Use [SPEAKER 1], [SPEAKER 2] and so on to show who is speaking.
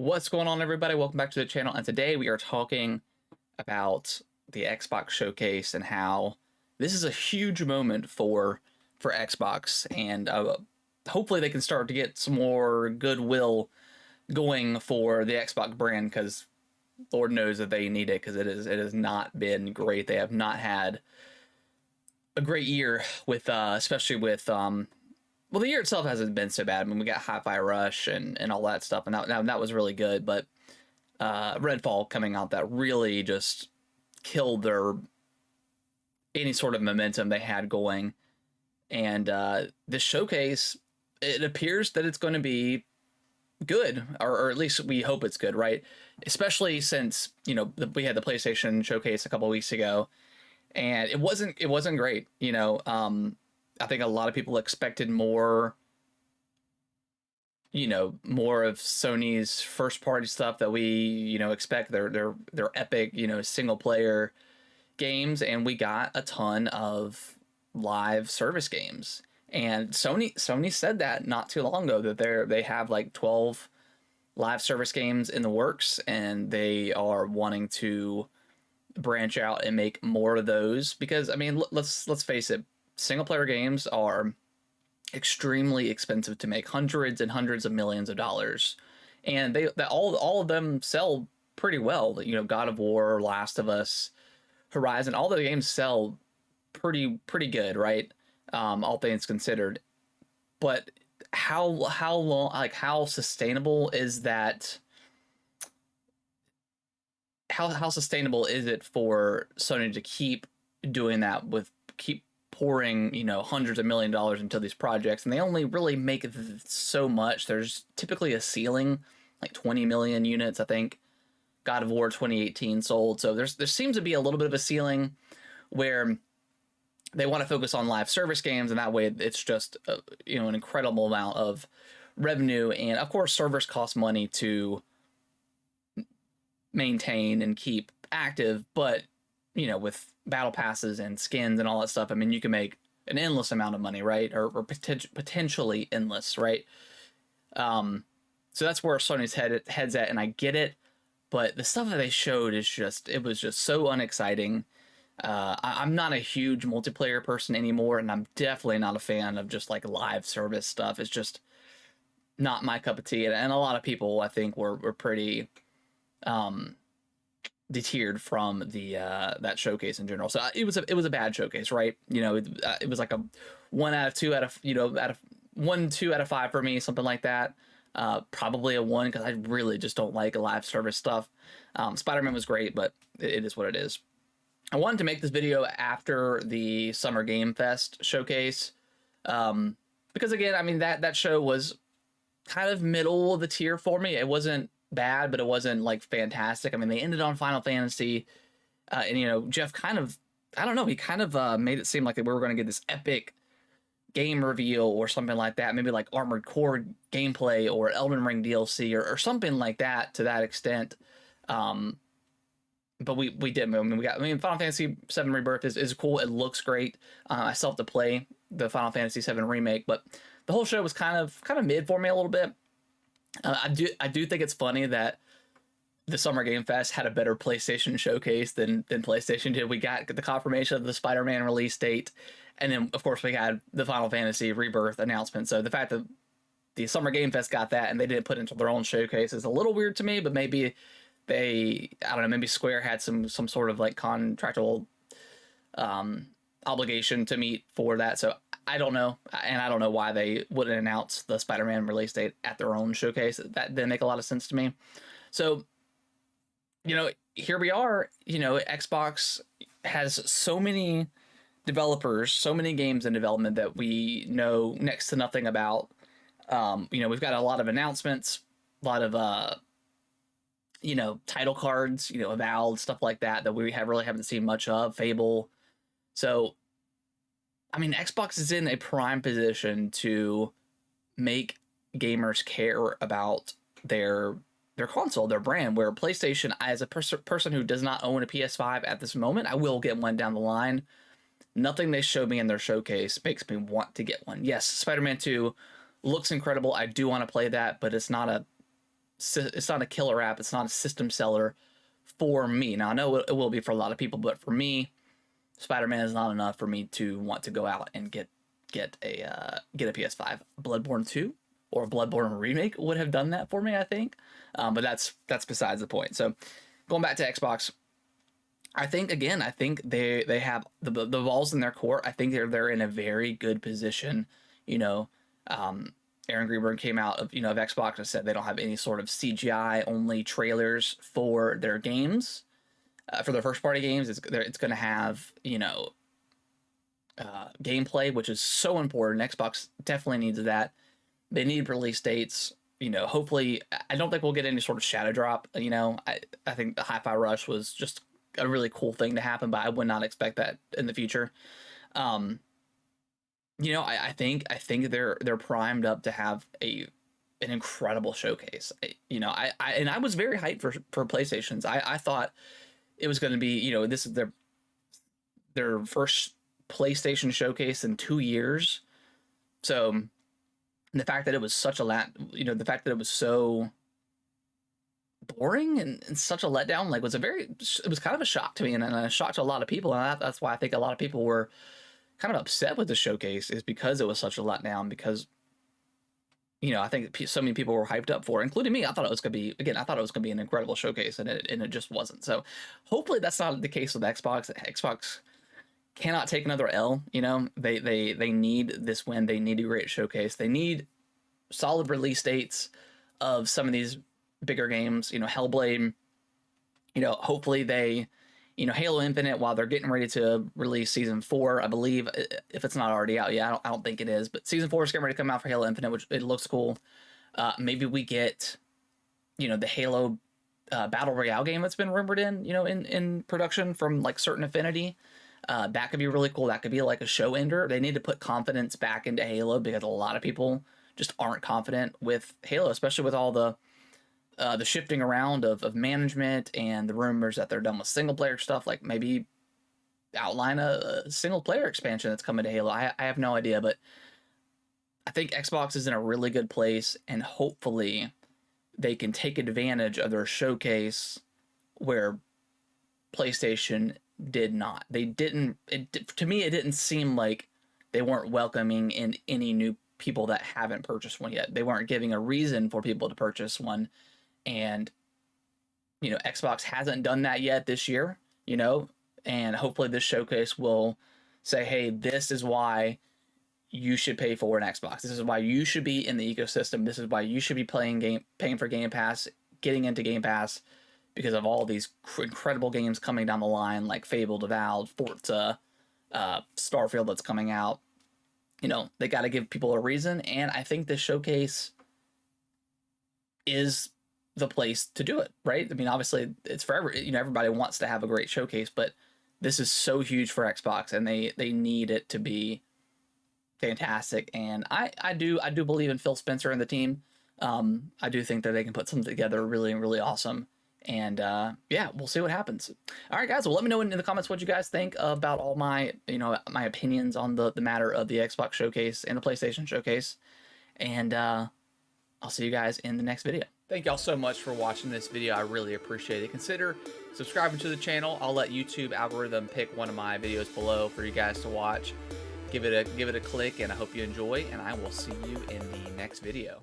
[SPEAKER 1] What's going on, everybody? Welcome back to the channel, and today we are talking about the Xbox showcase and how this is a huge moment for Xbox, and hopefully they can start to get some more goodwill going for the Xbox brand, because Lord knows that they need it, because it has not been great. They have not had a great year with especially with well, the year itself hasn't been so bad. I mean, we got Hi-Fi Rush and all that stuff, and that was really good. But Redfall coming out, that really just killed their any sort of momentum they had going. And this showcase, it appears that it's going to be good, or at least we hope it's good, right? Especially since we had the PlayStation showcase a couple weeks ago, and it wasn't great. I think a lot of people expected more, more of Sony's first party stuff that we, expect, their epic, single player games, and we got a ton of live service games. And Sony said that not too long ago, that they have like 12 live service games in the works, and they are wanting to branch out and make more of those, because I mean, let's face it, single player games are extremely expensive to make, hundreds and hundreds of millions of dollars, and all of them sell pretty well. God of War, Last of Us, Horizon, all the games sell pretty good, right? All things considered. But how long, like, how sustainable is that? How sustainable is it for Sony to keep doing that, keep pouring hundreds of $1 million into these projects, and they only really make so much? There's typically a ceiling, like 20 million units, I think God of War 2018 sold. So there seems to be a little bit of a ceiling where they want to focus on live service games, and that way it's just an incredible amount of revenue. And of course, servers cost money to maintain and keep active, but with battle passes and skins and all that stuff, I mean, you can make an endless amount of money, right? Or potentially endless, right? So that's where Sony's heads at, and I get it, but the stuff that they showed it was just so unexciting. I'm not a huge multiplayer person anymore, and I'm definitely not a fan of just like live service stuff. It's just not my cup of tea, and a lot of people, I think, were pretty deterred from the that showcase in general. So it was a bad showcase, right? It was like a 1 out of 2 out of 1 2 out of 5 for me, something like that. Probably a 1, because I really just don't like live service stuff. Spider-Man was great, but it is what it is. I wanted to make this video after the Summer Game Fest showcase, because again, I mean, that show was kind of middle of the tier for me. It wasn't bad, but it wasn't like fantastic. I mean, they ended on Final Fantasy, and Jeff kind of, I don't know, he kind of made it seem like we were going to get this epic game reveal or something like that, maybe like Armored Core gameplay or Elden Ring DLC or something like that, to that extent. But we didn't. I mean, Final Fantasy VII Rebirth is cool. It looks great. I still have to play the Final Fantasy VII Remake, but the whole show was kind of mid for me a little bit. I do think it's funny that the Summer Game Fest had a better PlayStation showcase than PlayStation did. We got the confirmation of the Spider-Man release date, and then of course we had the Final Fantasy Rebirth announcement. So the fact that the Summer Game Fest got that and they didn't put it into their own showcase is a little weird to me. But maybe I don't know, maybe Square had some sort of like contractual obligation to meet for that. So I don't know, and I don't know why they wouldn't announce the Spider-Man release date at their own showcase. That didn't make a lot of sense to me. So, here we are. Xbox has so many developers, so many games in development that we know next to nothing about. We've got a lot of announcements, a lot of title cards, Avowed, stuff like that we really haven't seen much of. Fable. So, I mean, Xbox is in a prime position to make gamers care about their console, their brand, where PlayStation, as a person who does not own a PS5 at this moment, I will get one down the line. Nothing they showed me in their showcase makes me want to get one. Yes, Spider-Man 2 looks incredible. I do want to play that, but it's not a it's not a killer app. It's not a system seller for me. Now I know it will be for a lot of people, but for me, Spider-Man is not enough for me to want to go out and get a PS5. Bloodborne 2 or Bloodborne remake would have done that for me, I think. But that's besides the point. So going back to Xbox, I think they have the balls in their court. I think they're in a very good position. You know, Aaron Greenberg came out of Xbox and said they don't have any sort of CGI only trailers for their games. For their first party games, it's going to have gameplay, which is so important. Xbox definitely needs that. They need release dates. Hopefully, I don't think we'll get any sort of shadow drop. I think the Hi-Fi Rush was just a really cool thing to happen, but I would not expect that in the future. I think they're primed up to have an incredible showcase. I was very hyped for PlayStation's. I thought it was going to be, this is their first PlayStation showcase in 2 years. So the fact that it was such a the fact that it was so boring and such a letdown, like it was kind of a shock to me and a shock to a lot of people. And that's why I think a lot of people were kind of upset with the showcase, is because it was such a letdown, because I think so many people were hyped up for it, including me. I thought it was going to be an incredible showcase, and it just wasn't. So hopefully that's not the case with Xbox. Xbox cannot take another L. They need this win. They need a great showcase. They need solid release dates of some of these bigger games. Hellblade. Hopefully they, Halo Infinite, while they're getting ready to release Season 4, I believe, if it's not already out yet, I don't think it is, but Season 4 is getting ready to come out for Halo Infinite, which it looks cool. Maybe we get, the Halo Battle Royale game that's been rumored in production from like Certain Affinity. That could be really cool. That could be like a show ender. They need to put confidence back into Halo, because a lot of people just aren't confident with Halo, especially with all the shifting around of management and the rumors that they're done with single player stuff. Like maybe outline a single player expansion that's coming to Halo. I have no idea, but I think Xbox is in a really good place, and hopefully they can take advantage of their showcase where PlayStation did not. They didn't. To me, it didn't seem like they weren't welcoming in any new people that haven't purchased one yet. They weren't giving a reason for people to purchase one. And Xbox hasn't done that yet this year, and hopefully this showcase will say, hey, this is why you should pay for an Xbox. This is why you should be in the ecosystem. This is why you should be paying for Game Pass, getting into Game Pass, because of all these incredible games coming down the line, like Fable, Avowed, Forza, Starfield that's coming out. They got to give people a reason, and I think this showcase is the place to do it, right? I mean, obviously it's for everybody wants to have a great showcase, but this is so huge for Xbox, and they need it to be fantastic. And I do believe in Phil Spencer and the team. I do think that they can put something together really, really awesome. And yeah, we'll see what happens. All right, guys. Well, let me know in the comments what you guys think about all my my opinions on the matter of the Xbox showcase and the PlayStation showcase. And I'll see you guys in the next video. Thank y'all so much for watching this video. I really appreciate it. Consider subscribing to the channel. I'll let YouTube algorithm pick one of my videos below for you guys to watch. Give it a click, and I hope you enjoy, and I will see you in the next video.